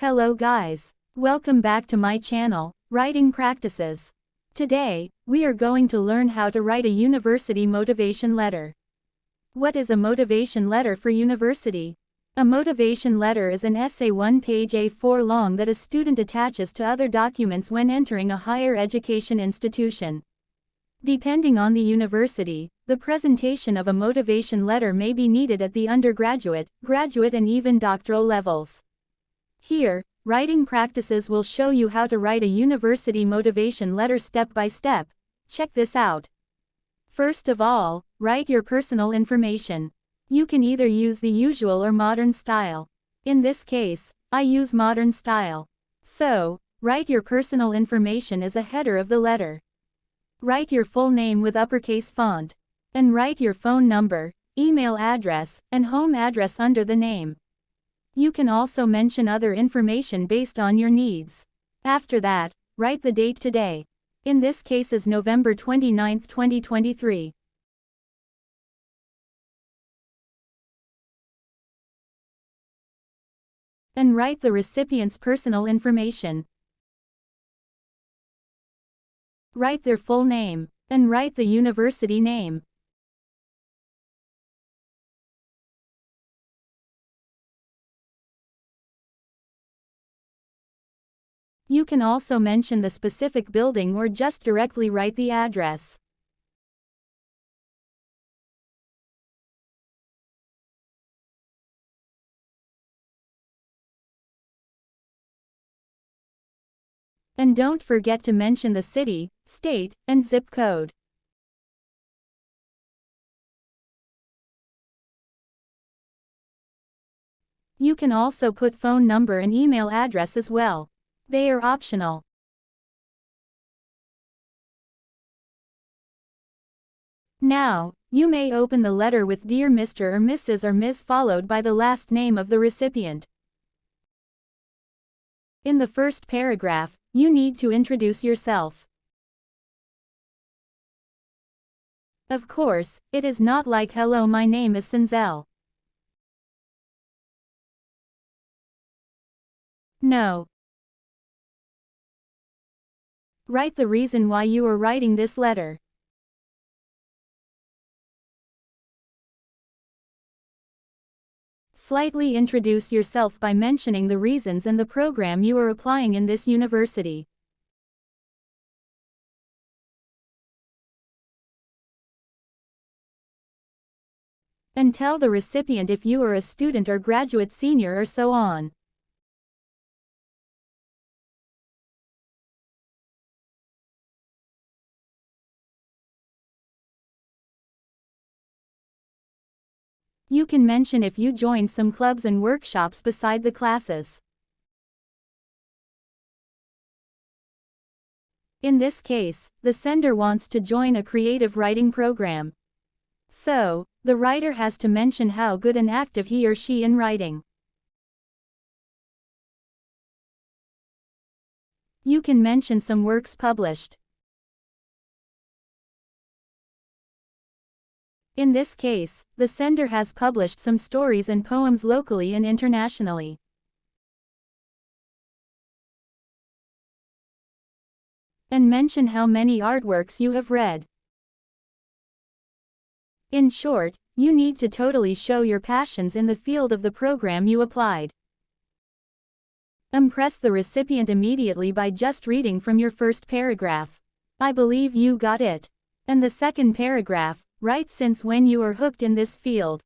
Hello guys. Welcome back to my channel, Writing Practices. Today, we are going to learn how to write a university motivation letter. What is a motivation letter for university? A motivation letter is an essay 1 page A4 long that a student attaches to other documents when entering a higher education institution. Depending on the university, the presentation of a motivation letter may be needed at the undergraduate, graduate and even doctoral levels. Here, Writing Practices will show you how to write a university motivation letter step by step. Check this out. First of all, write your personal information. You can either use the usual or modern style. In this case, I use modern style. So, write your personal information as a header of the letter. Write your full name with uppercase font. And write your phone number, email address, and home address under the name. You can also mention other information based on your needs. After that, write the date today. In this case is November 29, 2023. And write the recipient's personal information. Write their full name. And write the university name. You can also mention the specific building or just directly write the address. And don't forget to mention the city, state, and zip code. You can also put phone number and email address as well. They are optional. Now, you may open the letter with Dear Mr. or Mrs. or Ms. followed by the last name of the recipient. In the first paragraph, you need to introduce yourself. Of course, it is not like hello, my name is Sinzel. No. Write the reason why you are writing this letter. Slightly introduce yourself by mentioning the reasons and the program you are applying in this university. And tell the recipient if you are a student or graduate senior or so on. You can mention if you joined some clubs and workshops beside the classes. In this case, the sender wants to join a creative writing program. So, the writer has to mention how good and active he or she in writing. You can mention some works published. In this case, the sender has published some stories and poems locally and internationally. And mention how many artworks you have read. In short, you need to totally show your passions in the field of the program you applied. Impress the recipient immediately by just reading from your first paragraph. I believe you got it. And the second paragraph, write since when you are hooked in this field.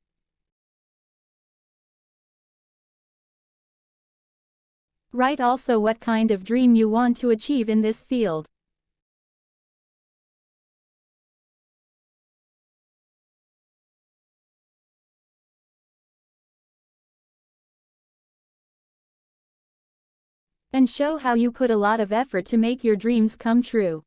Write also what kind of dream you want to achieve in this field. And show how you put a lot of effort to make your dreams come true.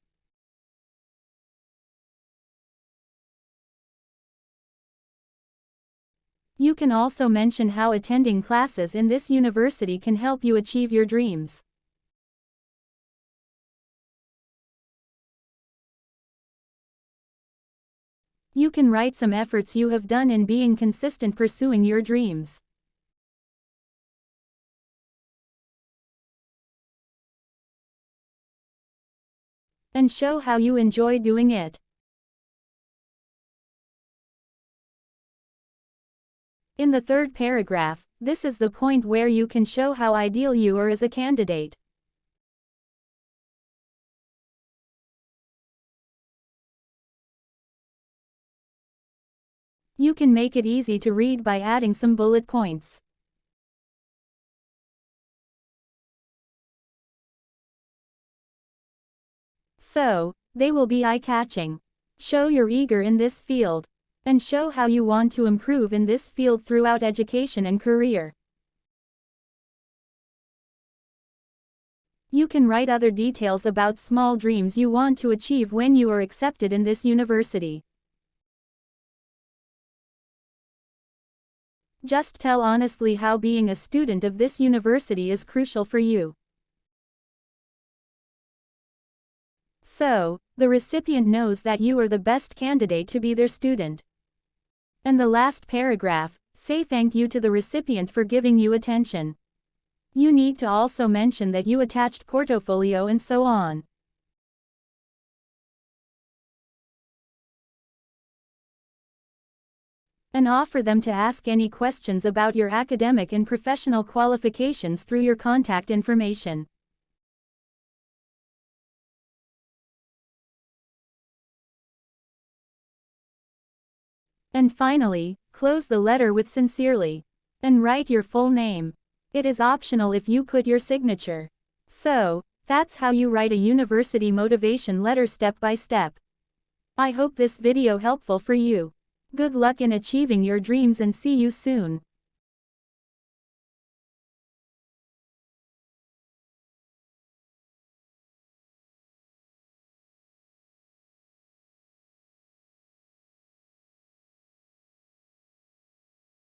You can also mention how attending classes in this university can help you achieve your dreams. You can write some efforts you have done in being consistent pursuing your dreams. and show how you enjoy doing it. In the third paragraph, this is the point where you can show how ideal you are as a candidate. You can make it easy to read by adding some bullet points. So, they will be eye-catching. Show you're eager in this field. And show how you want to improve in this field throughout education and career. You can write other details about small dreams you want to achieve when you are accepted in this university. Just tell honestly how being a student of this university is crucial for you. So, the recipient knows that you are the best candidate to be their student. And the last paragraph, say thank you to the recipient for giving you attention. You need to also mention that you attached portfolio and so on. And offer them to ask any questions about your academic and professional qualifications through your contact information. And finally, close the letter with sincerely. And write your full name. It is optional if you put your signature. So, that's how you write a university motivation letter step by step. I hope this video helpful for you. Good luck in achieving your dreams and see you soon.